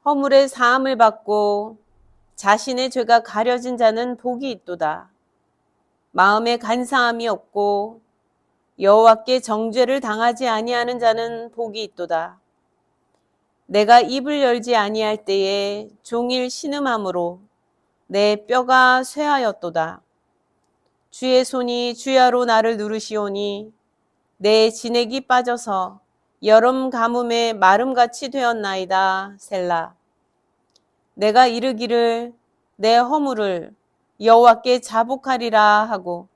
허물의 사함을 받고 자신의 죄가 가려진 자는 복이 있도다. 마음에 간사함이 없고 여호와께 정죄를 당하지 아니하는 자는 복이 있도다. 내가 입을 열지 아니할 때에 종일 신음함으로 내 뼈가 쇠하였도다. 주의 손이 주야로 나를 누르시오니 내 진액이 빠져서 여름 가뭄에 마름같이 되었나이다. 셀라. 내가 이르기를 내 허물을 여호와께 자복하리라 하고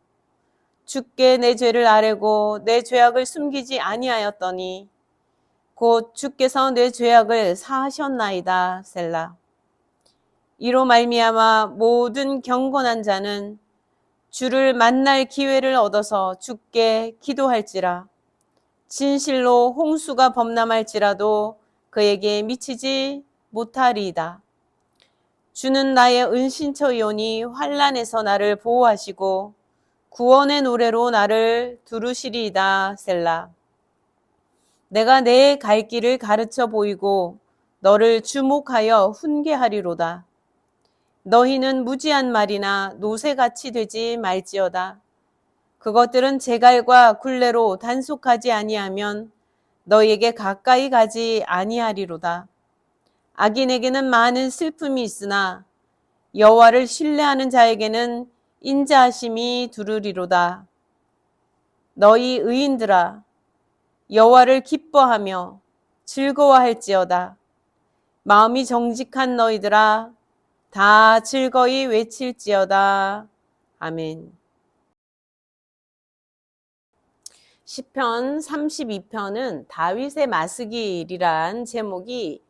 주께 내 죄를 아뢰고 내 죄악을 숨기지 아니하였더니 곧 주께서 내 죄악을 사하셨나이다. 셀라. 이로 말미암아 모든 경건한 자는 주를 만날 기회를 얻어서 주께 기도할지라. 진실로 홍수가 범람할지라도 그에게 미치지 못하리이다. 주는 나의 은신처이오니 환난에서 나를 보호하시고 구원의 노래로 나를 두루시리이다. 셀라. 내가 내 갈 길을 가르쳐 보이고 너를 주목하여 훈계하리로다. 너희는 무지한 말이나 노새같이 되지 말지어다. 그것들은 제갈과 굴레로 단속하지 아니하면 너희에게 가까이 가지 아니하리로다. 악인에게는 많은 슬픔이 있으나 여호와를 신뢰하는 자에게는 인자하심이 두르리로다. 너희 의인들아 여호와를 기뻐하며 즐거워할지어다. 마음이 정직한 너희들아 다 즐거이 외칠지어다. 아멘. 시편 32편은 다윗의 마스길이란 제목이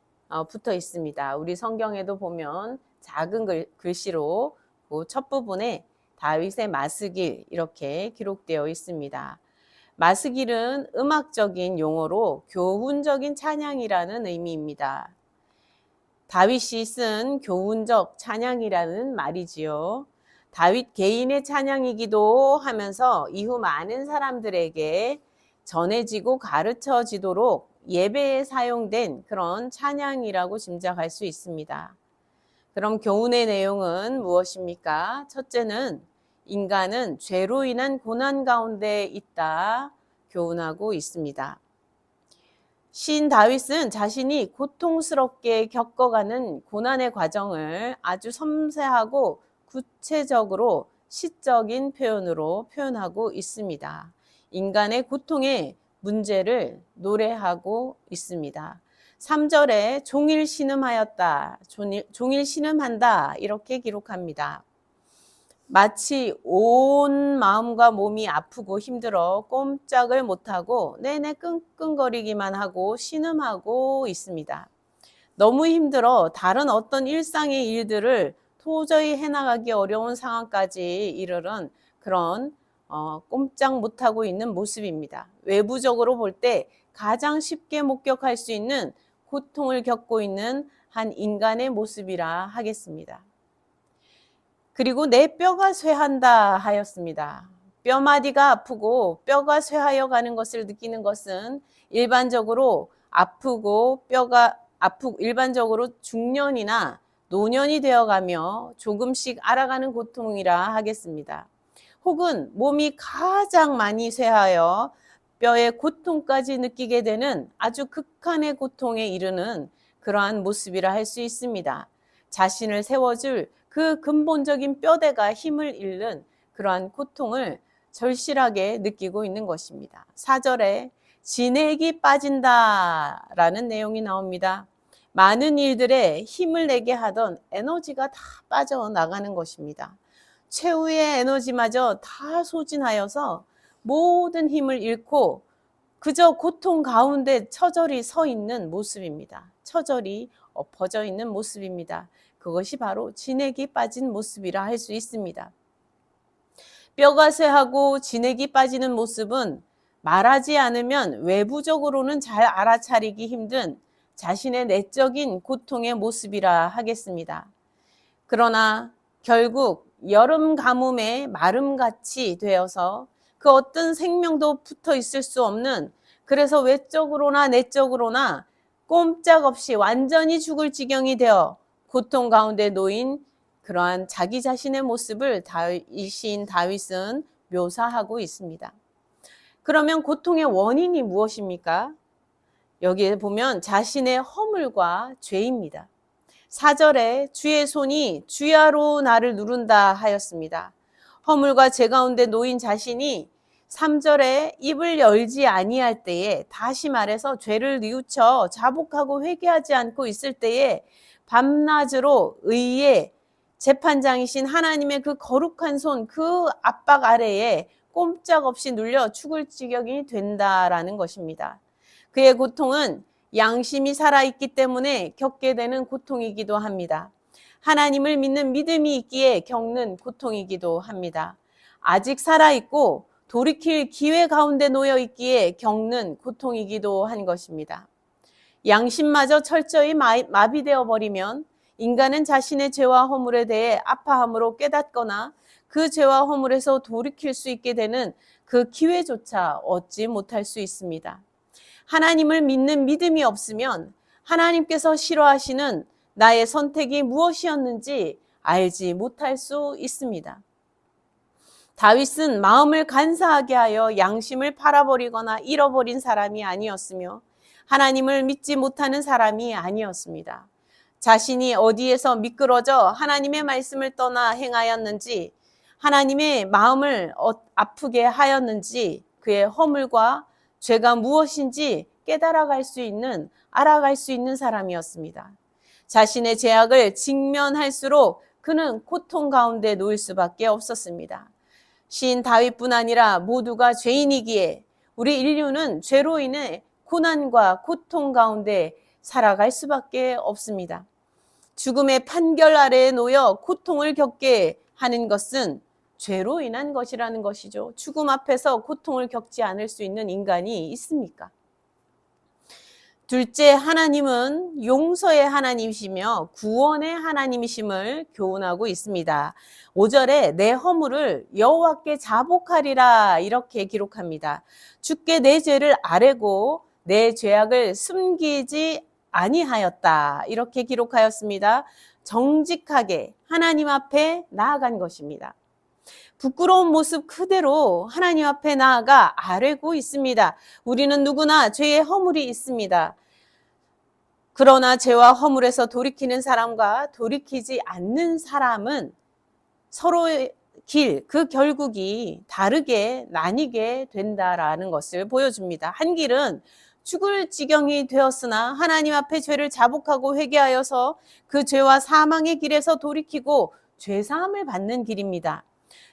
붙어 있습니다. 우리 성경에도 보면 작은 글씨로 그 첫 부분에 다윗의 마스길 이렇게 기록되어 있습니다. 마스길은 음악적인 용어로 교훈적인 찬양이라는 의미입니다. 다윗이 쓴 교훈적 찬양이라는 말이지요. 다윗 개인의 찬양이기도 하면서 이후 많은 사람들에게 전해지고 가르쳐지도록 예배에 사용된 그런 찬양이라고 짐작할 수 있습니다. 그럼 교훈의 내용은 무엇입니까? 첫째는 인간은 죄로 인한 고난 가운데 있다 교훈하고 있습니다. 시인 다윗은 자신이 고통스럽게 겪어가는 고난의 과정을 아주 섬세하고 구체적으로 시적인 표현으로 표현하고 있습니다. 인간의 고통의 문제를 노래하고 있습니다. 3절에 종일 신음하였다, 종일 신음한다 이렇게 기록합니다. 마치 온 마음과 몸이 아프고 힘들어 꼼짝을 못하고 내내 끙끙거리기만 하고 신음하고 있습니다. 너무 힘들어 다른 어떤 일상의 일들을 도저히 해나가기 어려운 상황까지 이르는 그런 꼼짝 못하고 있는 모습입니다. 외부적으로 볼 때 가장 쉽게 목격할 수 있는 고통을 겪고 있는 한 인간의 모습이라 하겠습니다. 그리고 내 뼈가 쇠한다 하였습니다. 뼈마디가 아프고 뼈가 쇠하여 가는 것을 느끼는 것은 일반적으로 일반적으로 중년이나 노년이 되어가며 조금씩 알아가는 고통이라 하겠습니다. 혹은 몸이 가장 많이 쇠하여 뼈의 고통까지 느끼게 되는 아주 극한의 고통에 이르는 그러한 모습이라 할 수 있습니다. 자신을 세워줄 그 근본적인 뼈대가 힘을 잃는 그러한 고통을 절실하게 느끼고 있는 것입니다. 4절에 진액이 빠진다라는 내용이 나옵니다. 많은 일들에 힘을 내게 하던 에너지가 다 빠져나가는 것입니다. 최후의 에너지마저 다 소진하여서 모든 힘을 잃고 그저 고통 가운데 처절히 서 있는 모습입니다. 처절히 엎어져 있는 모습입니다. 그것이 바로 진액이 빠진 모습이라 할 수 있습니다. 뼈가 쇠하고 진액이 빠지는 모습은 말하지 않으면 외부적으로는 잘 알아차리기 힘든 자신의 내적인 고통의 모습이라 하겠습니다. 그러나 결국 여름 가뭄에 마름같이 되어서 그 어떤 생명도 붙어 있을 수 없는, 그래서 외적으로나 내적으로나 꼼짝없이 완전히 죽을 지경이 되어 고통 가운데 놓인 그러한 자기 자신의 모습을 시인 다윗은 묘사하고 있습니다. 그러면 고통의 원인이 무엇입니까? 여기에 보면 자신의 허물과 죄입니다. 4절에 주의 손이 주야로 나를 누른다 하였습니다. 허물과 죄 가운데 놓인 자신이 3절에 입을 열지 아니할 때에, 다시 말해서 죄를 뉘우쳐 자복하고 회개하지 않고 있을 때에 밤낮으로 의의 재판장이신 하나님의 그 거룩한 손, 그 압박 아래에 꼼짝없이 눌려 죽을 지경이 된다라는 것입니다. 그의 고통은 양심이 살아있기 때문에 겪게 되는 고통이기도 합니다. 하나님을 믿는 믿음이 있기에 겪는 고통이기도 합니다. 아직 살아있고 돌이킬 기회 가운데 놓여 있기에 겪는 고통이기도 한 것입니다. 양심마저 철저히 마비되어 버리면 인간은 자신의 죄와 허물에 대해 아파함으로 깨닫거나 그 죄와 허물에서 돌이킬 수 있게 되는 그 기회조차 얻지 못할 수 있습니다. 하나님을 믿는 믿음이 없으면 하나님께서 싫어하시는 나의 선택이 무엇이었는지 알지 못할 수 있습니다. 다윗은 마음을 간사하게 하여 양심을 팔아버리거나 잃어버린 사람이 아니었으며 하나님을 믿지 못하는 사람이 아니었습니다. 자신이 어디에서 미끄러져 하나님의 말씀을 떠나 행하였는지, 하나님의 마음을 아프게 하였는지, 그의 허물과 죄가 무엇인지 알아갈 수 있는 사람이었습니다. 자신의 죄악을 직면할수록 그는 고통 가운데 놓일 수밖에 없었습니다. 시인 다윗뿐 아니라 모두가 죄인이기에 우리 인류는 죄로 인해 고난과 고통 가운데 살아갈 수밖에 없습니다. 죽음의 판결 아래에 놓여 고통을 겪게 하는 것은 죄로 인한 것이라는 것이죠. 죽음 앞에서 고통을 겪지 않을 수 있는 인간이 있습니까? 둘째, 하나님은 용서의 하나님이시며 구원의 하나님이심을 교훈하고 있습니다. 5절에 내 허물을 여호와께 자복하리라 이렇게 기록합니다. 주께 내 죄를 아뢰고 내 죄악을 숨기지 아니하였다 이렇게 기록하였습니다. 정직하게 하나님 앞에 나아간 것입니다. 부끄러운 모습 그대로 하나님 앞에 나아가 아뢰고 있습니다. 우리는 누구나 죄의 허물이 있습니다. 그러나 죄와 허물에서 돌이키는 사람과 돌이키지 않는 사람은 서로의 길, 그 결국이 다르게 나뉘게 된다라는 것을 보여줍니다. 한 길은 죽을 지경이 되었으나 하나님 앞에 죄를 자복하고 회개하여서 그 죄와 사망의 길에서 돌이키고 죄사함을 받는 길입니다.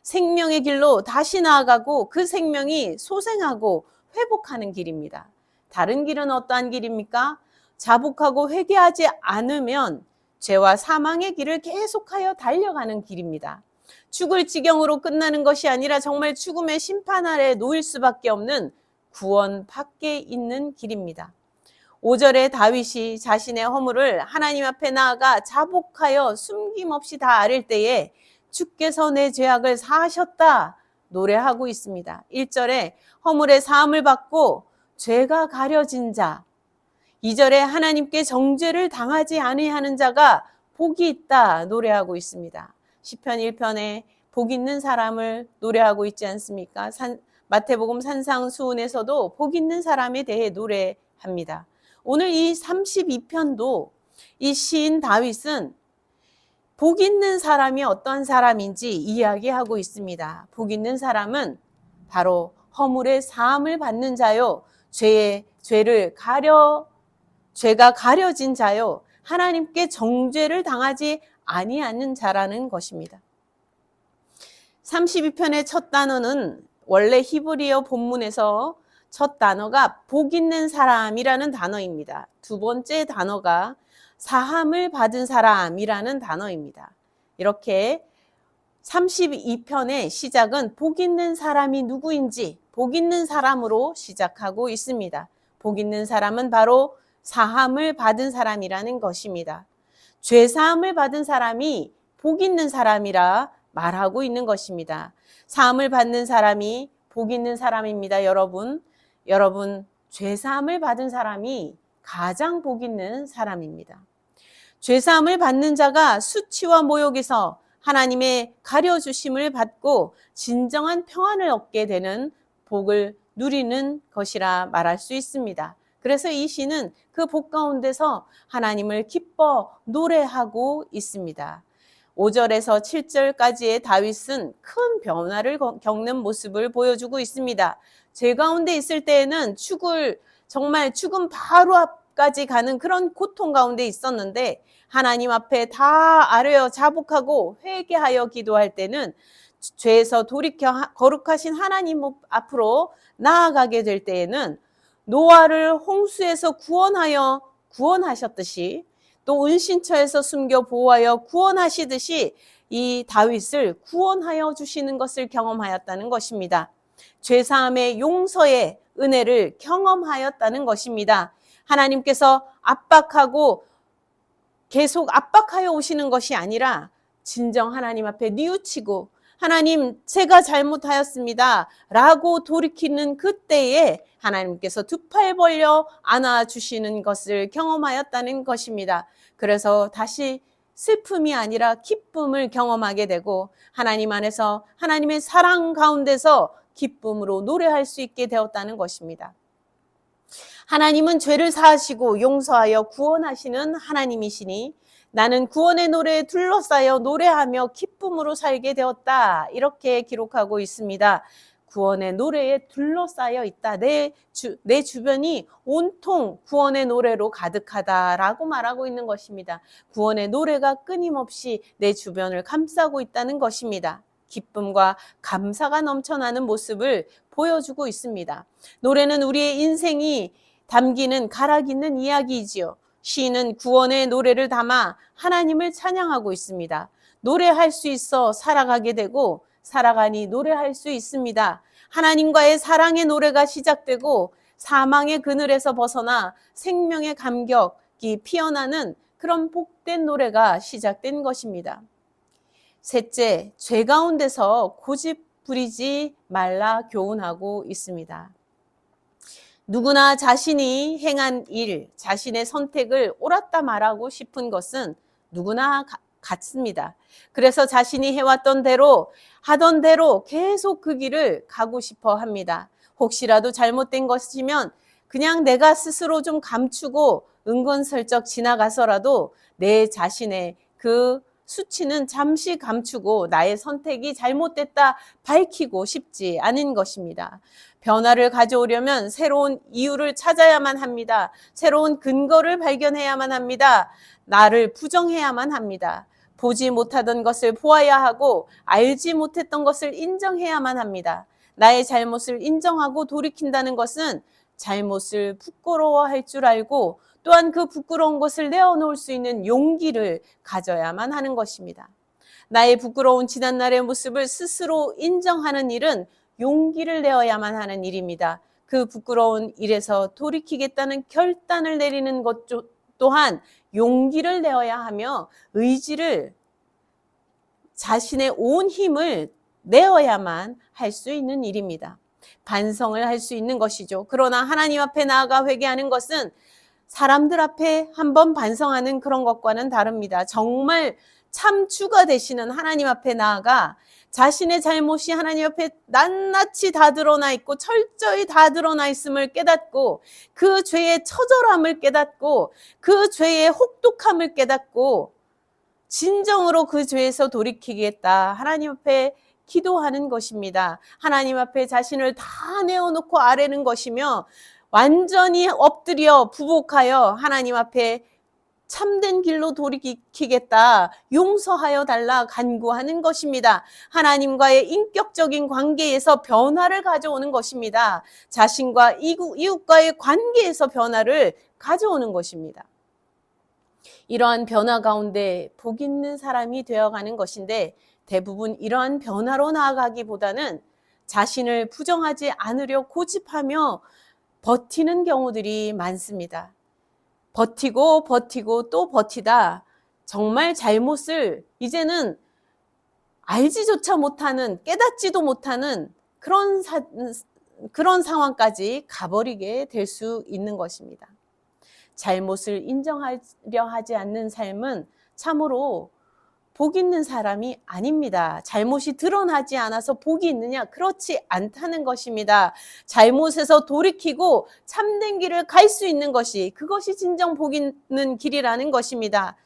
생명의 길로 다시 나아가고 그 생명이 소생하고 회복하는 길입니다. 다른 길은 어떠한 길입니까? 자복하고 회개하지 않으면 죄와 사망의 길을 계속하여 달려가는 길입니다. 죽을 지경으로 끝나는 것이 아니라 정말 죽음의 심판 아래 놓일 수밖에 없는 구원 밖에 있는 길입니다. 5절에 다윗이 자신의 허물을 하나님 앞에 나아가 자복하여 숨김없이 다 아뢰 때에 주께서 내 죄악을 사하셨다 노래하고 있습니다. 1절에 허물의 사함을 받고 죄가 가려진 자, 2절에 하나님께 정죄를 당하지 아니하는 자가 복이 있다 노래하고 있습니다. 시편 1편에 복 있는 사람을 노래하고 있지 않습니까? 마태복음 산상수훈에서도 복 있는 사람에 대해 노래합니다. 오늘 이 32편도 이 시인 다윗은 복 있는 사람이 어떤 사람인지 이야기하고 있습니다. 복 있는 사람은 바로 허물의 사함을 받는 자요, 죄가 가려진 자요, 하나님께 정죄를 당하지 아니하는 자라는 것입니다. 32편의 첫 단어는 원래 히브리어 본문에서 첫 단어가 복 있는 사람이라는 단어입니다. 두 번째 단어가 사함을 받은 사람이라는 단어입니다. 이렇게 32편의 시작은 복 있는 사람이 누구인지 복 있는 사람으로 시작하고 있습니다. 복 있는 사람은 바로 사함을 받은 사람이라는 것입니다. 죄사함을 받은 사람이 복 있는 사람이라 말하고 있는 것입니다. 사함을 받는 사람이 복 있는 사람입니다. 여러분 죄사함을 받은 사람이 가장 복 있는 사람입니다. 죄사함을 받는 자가 수치와 모욕에서 하나님의 가려주심을 받고 진정한 평안을 얻게 되는 복을 누리는 것이라 말할 수 있습니다. 그래서 이 시는 그 복 가운데서 하나님을 기뻐 노래하고 있습니다. 5절에서 7절까지의 다윗은 큰 변화를 겪는 모습을 보여주고 있습니다. 죄 가운데 있을 때에는 정말 죽음 바로 앞까지 가는 그런 고통 가운데 있었는데 하나님 앞에 다 아뢰어 자복하고 회개하여 기도할 때는 죄에서 돌이켜 거룩하신 하나님 앞으로 나아가게 될 때에는 노아를 홍수에서 구원하셨듯이 또 은신처에서 숨겨 보호하여 구원하시듯이 이 다윗을 구원하여 주시는 것을 경험하였다는 것입니다. 죄사함의 용서의 은혜를 경험하였다는 것입니다. 하나님께서 계속 압박하여 오시는 것이 아니라 진정 하나님 앞에 뉘우치고 하나님 제가 잘못하였습니다 라고 돌이키는 그때에 하나님께서 두 팔 벌려 안아주시는 것을 경험하였다는 것입니다. 그래서 다시 슬픔이 아니라 기쁨을 경험하게 되고 하나님 안에서 하나님의 사랑 가운데서 기쁨으로 노래할 수 있게 되었다는 것입니다. 하나님은 죄를 사하시고 용서하여 구원하시는 하나님이시니 나는 구원의 노래에 둘러싸여 노래하며 기쁨으로 살게 되었다. 이렇게 기록하고 있습니다. 구원의 노래에 둘러싸여 있다. 내 주변이 온통 구원의 노래로 가득하다라고 말하고 있는 것입니다. 구원의 노래가 끊임없이 내 주변을 감싸고 있다는 것입니다. 기쁨과 감사가 넘쳐나는 모습을 보여주고 있습니다. 노래는 우리의 인생이 담기는 가락 있는 이야기이지요. 시인은 구원의 노래를 담아 하나님을 찬양하고 있습니다. 노래할 수 있어 살아가게 되고 살아가니 노래할 수 있습니다. 하나님과의 사랑의 노래가 시작되고 사망의 그늘에서 벗어나 생명의 감격이 피어나는 그런 복된 노래가 시작된 것입니다. 셋째, 죄 가운데서 고집 부리지 말라 교훈하고 있습니다. 누구나 자신이 행한 일, 자신의 선택을 옳았다 말하고 싶은 것은 누구나 같습니다. 그래서 자신이 해왔던 대로, 하던 대로 계속 그 길을 가고 싶어 합니다. 혹시라도 잘못된 것이면 그냥 내가 스스로 좀 감추고 은근슬쩍 지나가서라도 내 자신의 그 수치는 잠시 감추고 나의 선택이 잘못됐다 밝히고 싶지 않은 것입니다. 변화를 가져오려면 새로운 이유를 찾아야만 합니다. 새로운 근거를 발견해야만 합니다. 나를 부정해야만 합니다. 보지 못하던 것을 보아야 하고 알지 못했던 것을 인정해야만 합니다. 나의 잘못을 인정하고 돌이킨다는 것은 잘못을 부끄러워할 줄 알고 또한 그 부끄러운 것을 내어놓을 수 있는 용기를 가져야만 하는 것입니다. 나의 부끄러운 지난날의 모습을 스스로 인정하는 일은 용기를 내어야만 하는 일입니다. 그 부끄러운 일에서 돌이키겠다는 결단을 내리는 것 또한 용기를 내어야 하며 의지를 자신의 온 힘을 내어야만 할 수 있는 일입니다. 반성을 할 수 있는 것이죠. 그러나 하나님 앞에 나아가 회개하는 것은 사람들 앞에 한번 반성하는 그런 것과는 다릅니다. 정말 참 주가 되시는 하나님 앞에 나아가 자신의 잘못이 하나님 앞에 낱낱이 다 드러나 있고 철저히 다 드러나 있음을 깨닫고 그 죄의 처절함을 깨닫고 그 죄의 혹독함을 깨닫고 진정으로 그 죄에서 돌이키겠다. 하나님 앞에 기도하는 것입니다. 하나님 앞에 자신을 다 내어놓고 아뢰는 것이며 완전히 엎드려 부복하여 하나님 앞에 참된 길로 돌이키겠다. 용서하여 달라 간구하는 것입니다. 하나님과의 인격적인 관계에서 변화를 가져오는 것입니다. 자신과 이웃과의 관계에서 변화를 가져오는 것입니다. 이러한 변화 가운데 복 있는 사람이 되어가는 것인데 대부분 이러한 변화로 나아가기보다는 자신을 부정하지 않으려 고집하며 버티는 경우들이 많습니다. 버티고 또 버티다 정말 잘못을 이제는 알지조차 못하는 깨닫지도 못하는 그런 상황까지 가버리게 될 수 있는 것입니다. 잘못을 인정하려 하지 않는 삶은 참으로 복 있는 사람이 아닙니다. 잘못이 드러나지 않아서 복이 있느냐? 그렇지 않다는 것입니다. 잘못에서 돌이키고 참된 길을 갈 수 있는 것이, 그것이 진정 복 있는 길이라는 것입니다.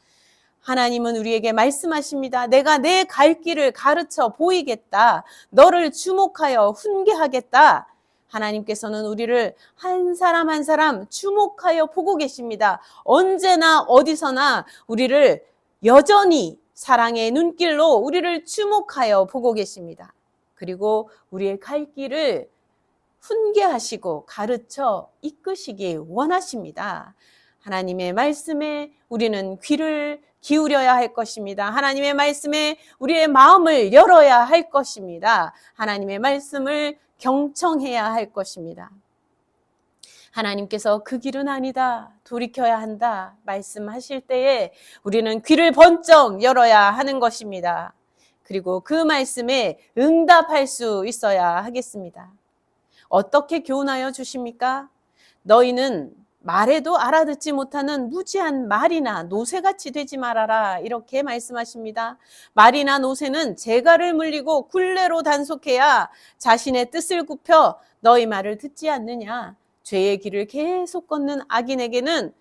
하나님은 우리에게 말씀하십니다. 내가 내 갈 길을 가르쳐 보이겠다. 너를 주목하여 훈계하겠다. 하나님께서는 우리를 한 사람 한 사람 주목하여 보고 계십니다. 언제나 어디서나 우리를 여전히 사랑의 눈길로 우리를 주목하여 보고 계십니다. 그리고 우리의 갈 길을 훈계하시고 가르쳐 이끄시기 원하십니다. 하나님의 말씀에 우리는 귀를 기울여야 할 것입니다. 하나님의 말씀에 우리의 마음을 열어야 할 것입니다. 하나님의 말씀을 경청해야 할 것입니다. 하나님께서 그 길은 아니다, 돌이켜야 한다 말씀하실 때에 우리는 귀를 번쩍 열어야 하는 것입니다. 그리고 그 말씀에 응답할 수 있어야 하겠습니다. 어떻게 교훈하여 주십니까? 너희는 말해도 알아듣지 못하는 무지한 말이나 노새같이 되지 말아라, 이렇게 말씀하십니다. 말이나 노새는 재갈을 물리고 굴레로 단속해야 자신의 뜻을 굽혀 너희 말을 듣지 않느냐. 죄의 길을 계속 걷는 악인에게는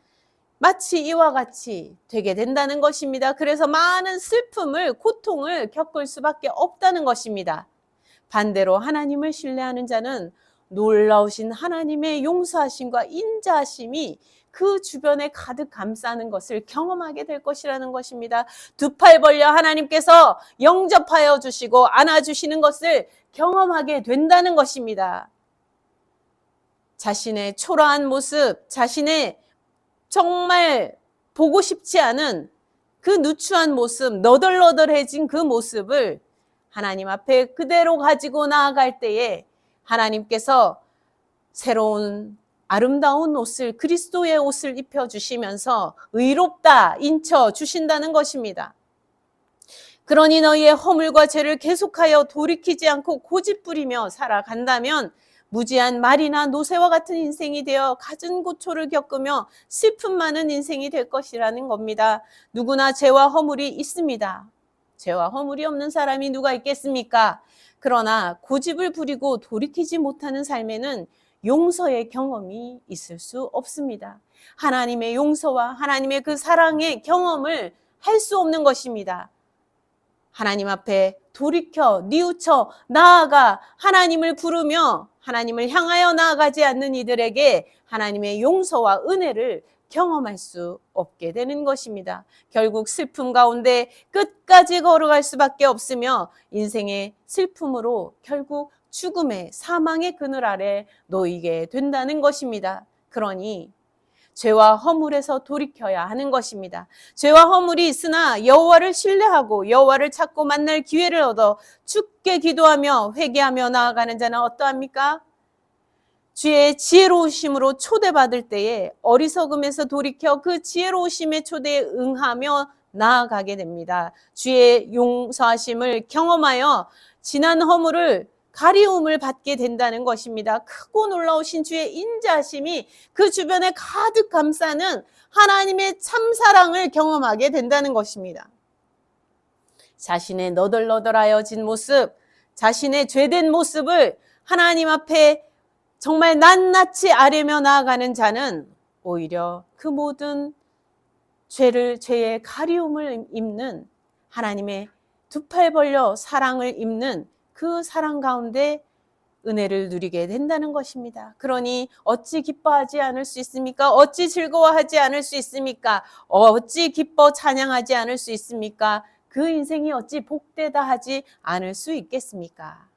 마치 이와 같이 되게 된다는 것입니다. 그래서 많은 슬픔을, 고통을 겪을 수밖에 없다는 것입니다. 반대로 하나님을 신뢰하는 자는 놀라우신 하나님의 용서하심과 인자하심이 그 주변에 가득 감싸는 것을 경험하게 될 것이라는 것입니다. 두 팔 벌려 하나님께서 영접하여 주시고 안아주시는 것을 경험하게 된다는 것입니다. 자신의 초라한 모습, 자신의 정말 보고 싶지 않은 그 누추한 모습, 너덜너덜해진 그 모습을 하나님 앞에 그대로 가지고 나아갈 때에 하나님께서 새로운 아름다운 옷을, 그리스도의 옷을 입혀주시면서 의롭다 인쳐주신다는 것입니다. 그러니 너희의 허물과 죄를 계속하여 돌이키지 않고 고집부리며 살아간다면 무지한 말이나 노새와 같은 인생이 되어 갖은 고초를 겪으며 슬픔 많은 인생이 될 것이라는 겁니다. 누구나 죄와 허물이 있습니다. 죄와 허물이 없는 사람이 누가 있겠습니까? 그러나 고집을 부리고 돌이키지 못하는 삶에는 용서의 경험이 있을 수 없습니다. 하나님의 용서와 하나님의 그 사랑의 경험을 할 수 없는 것입니다. 하나님 앞에 돌이켜 뉘우쳐 나아가 하나님을 부르며 하나님을 향하여 나아가지 않는 이들에게 하나님의 용서와 은혜를 경험할 수 없게 되는 것입니다. 결국 슬픔 가운데 끝까지 걸어갈 수밖에 없으며 인생의 슬픔으로 결국 죽음의 사망의 그늘 아래 놓이게 된다는 것입니다. 그러니 죄와 허물에서 돌이켜야 하는 것입니다. 죄와 허물이 있으나 여호와를 신뢰하고 여호와를 찾고 만날 기회를 얻어 주께 기도하며 회개하며 나아가는 자는 어떠합니까? 주의 지혜로우심으로 초대받을 때에 어리석음에서 돌이켜 그 지혜로우심의 초대에 응하며 나아가게 됩니다. 주의 용서하심을 경험하여 지난 허물을 가리움을 받게 된다는 것입니다. 크고 놀라우신 주의 인자하심이 그 주변에 가득 감싸는 하나님의 참사랑을 경험하게 된다는 것입니다. 자신의 너덜너덜하여진 모습, 자신의 죄된 모습을 하나님 앞에 정말 낱낱이 아뢰며 나아가는 자는 오히려 그 모든 죄의 가리움을 입는 하나님의 두 팔 벌려 사랑을 입는 그 사랑 가운데 은혜를 누리게 된다는 것입니다. 그러니 어찌 기뻐하지 않을 수 있습니까? 어찌 즐거워하지 않을 수 있습니까? 어찌 기뻐 찬양하지 않을 수 있습니까? 그 인생이 어찌 복되다 하지 않을 수 있겠습니까?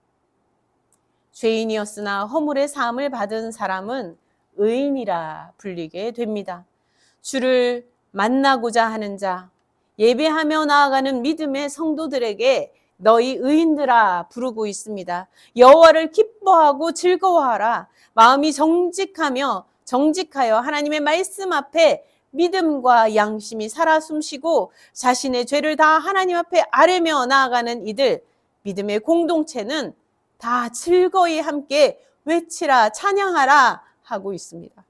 죄인이었으나 허물의 사함을 받은 사람은 의인이라 불리게 됩니다. 주를 만나고자 하는 자, 예배하며 나아가는 믿음의 성도들에게 너희 의인들아 부르고 있습니다. 여호와를 기뻐하고 즐거워하라. 마음이 정직하여 하나님의 말씀 앞에 믿음과 양심이 살아 숨쉬고 자신의 죄를 다 하나님 앞에 아뢰며 나아가는 이들, 믿음의 공동체는 다 즐거이 함께 외치라 찬양하라 하고 있습니다.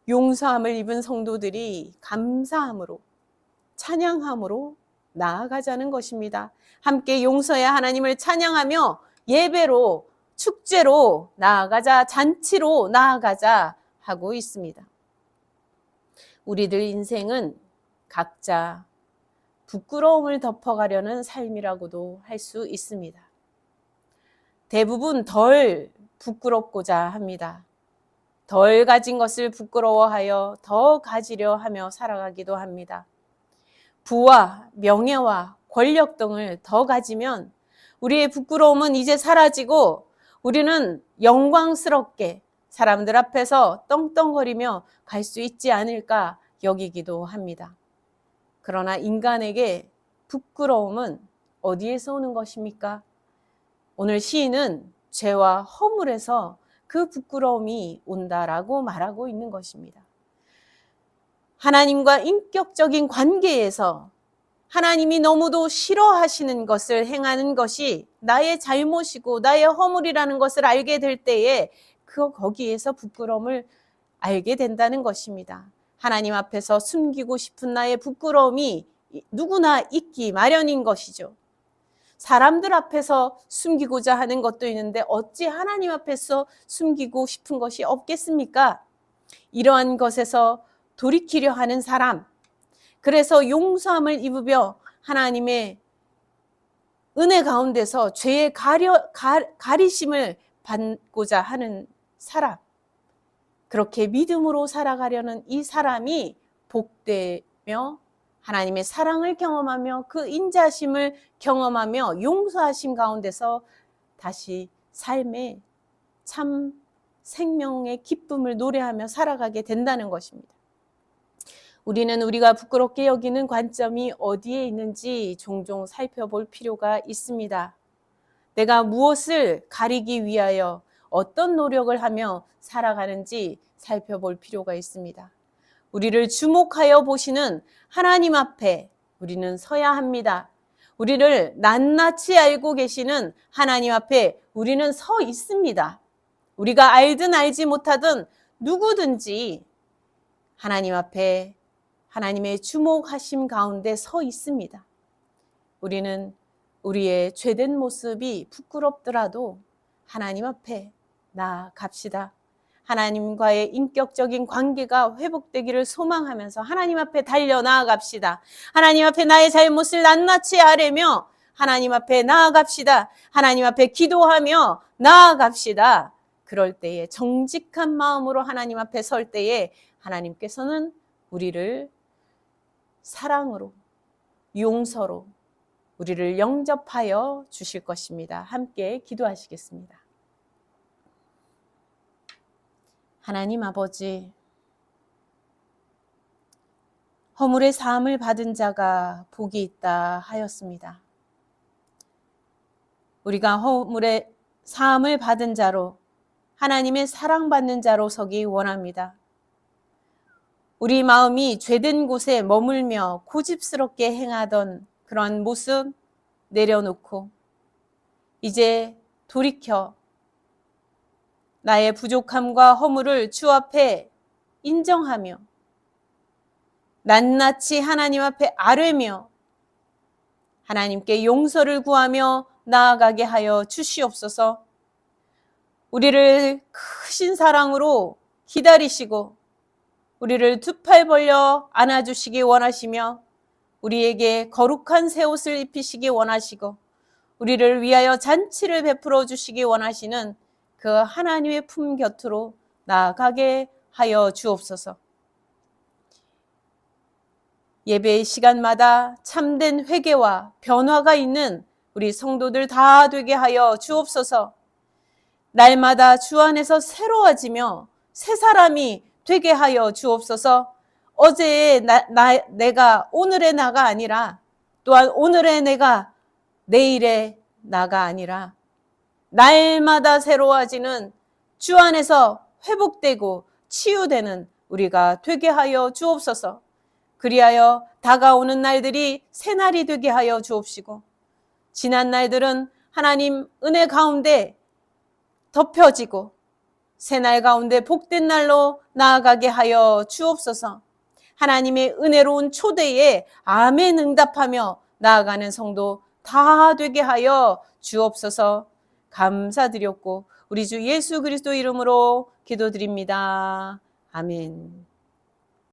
용서함을 입은 성도들이 감사함으로, 찬양함으로 나아가자는 것입니다. 함께 용서의 하나님을 찬양하며 예배로, 축제로 나아가자, 잔치로 나아가자 하고 있습니다. 우리들 인생은 각자 부끄러움을 덮어가려는 삶이라고도 할 수 있습니다. 대부분 덜 부끄럽고자 합니다. 덜 가진 것을 부끄러워하여 더 가지려 하며 살아가기도 합니다. 부와 명예와 권력 등을 더 가지면 우리의 부끄러움은 이제 사라지고 우리는 영광스럽게 사람들 앞에서 떵떵거리며 갈 수 있지 않을까 여기기도 합니다. 그러나 인간에게 부끄러움은 어디에서 오는 것입니까? 오늘 시인은 죄와 허물에서 그 부끄러움이 온다라고 말하고 있는 것입니다. 하나님과 인격적인 관계에서 하나님이 너무도 싫어하시는 것을 행하는 것이 나의 잘못이고 나의 허물이라는 것을 알게 될 때에 거기에서 부끄러움을 알게 된다는 것입니다. 하나님 앞에서 숨기고 싶은 나의 부끄러움이 누구나 있기 마련인 것이죠. 사람들 앞에서 숨기고자 하는 것도 있는데 어찌 하나님 앞에서 숨기고 싶은 것이 없겠습니까? 이러한 것에서 돌이키려 하는 사람, 그래서 용서함을 입으며 하나님의 은혜 가운데서 죄의 가리심을 받고자 하는 사람, 그렇게 믿음으로 살아가려는 이 사람이 복되며 하나님의 사랑을 경험하며 그 인자심을 경험하며 용서하심 가운데서 다시 삶의 참 생명의 기쁨을 노래하며 살아가게 된다는 것입니다. 우리는 우리가 부끄럽게 여기는 관점이 어디에 있는지 종종 살펴볼 필요가 있습니다. 내가 무엇을 가리기 위하여 어떤 노력을 하며 살아가는지 살펴볼 필요가 있습니다. 우리를 주목하여 보시는 하나님 앞에 우리는 서야 합니다. 우리를 낱낱이 알고 계시는 하나님 앞에 우리는 서 있습니다. 우리가 알든 알지 못하든 누구든지 하나님 앞에 하나님의 주목하심 가운데 서 있습니다. 우리는 우리의 죄된 모습이 부끄럽더라도 하나님 앞에 나아갑시다. 하나님과의 인격적인 관계가 회복되기를 소망하면서 하나님 앞에 달려 나아갑시다. 하나님 앞에 나의 잘못을 낱낱이 아뢰며 하나님 앞에 나아갑시다. 하나님 앞에 기도하며 나아갑시다. 그럴 때에 정직한 마음으로 하나님 앞에 설 때에 하나님께서는 우리를 사랑으로, 용서로 우리를 영접하여 주실 것입니다. 함께 기도하시겠습니다. 하나님 아버지, 허물의 사함을 받은 자가 복이 있다 하였습니다. 우리가 허물의 사함을 받은 자로 하나님의 사랑받는 자로 서기 원합니다. 우리 마음이 죄된 곳에 머물며 고집스럽게 행하던 그런 모습 내려놓고 이제 돌이켜 나의 부족함과 허물을 주 앞에 인정하며 낱낱이 하나님 앞에 아뢰며 하나님께 용서를 구하며 나아가게 하여 주시옵소서. 우리를 크신 사랑으로 기다리시고 우리를 두 팔 벌려 안아주시기 원하시며 우리에게 거룩한 새 옷을 입히시기 원하시고 우리를 위하여 잔치를 베풀어 주시기 원하시는 그 하나님의 품 곁으로 나아가게 하여 주옵소서. 예배의 시간마다 참된 회개와 변화가 있는 우리 성도들 다 되게 하여 주옵소서. 날마다 주 안에서 새로워지며 새 사람이 되게 하여 주옵소서. 어제의 내가 오늘의 나가 아니라 또한 오늘의 내가 내일의 나가 아니라 날마다 새로워지는 주 안에서 회복되고 치유되는 우리가 되게 하여 주옵소서. 그리하여 다가오는 날들이 새날이 되게 하여 주옵시고 지난 날들은 하나님 은혜 가운데 덮여지고 새날 가운데 복된 날로 나아가게 하여 주옵소서. 하나님의 은혜로운 초대에 아멘 응답하며 나아가는 성도 다 되게 하여 주옵소서. 감사드렸고 우리 주 예수 그리스도 이름으로 기도드립니다. 아멘.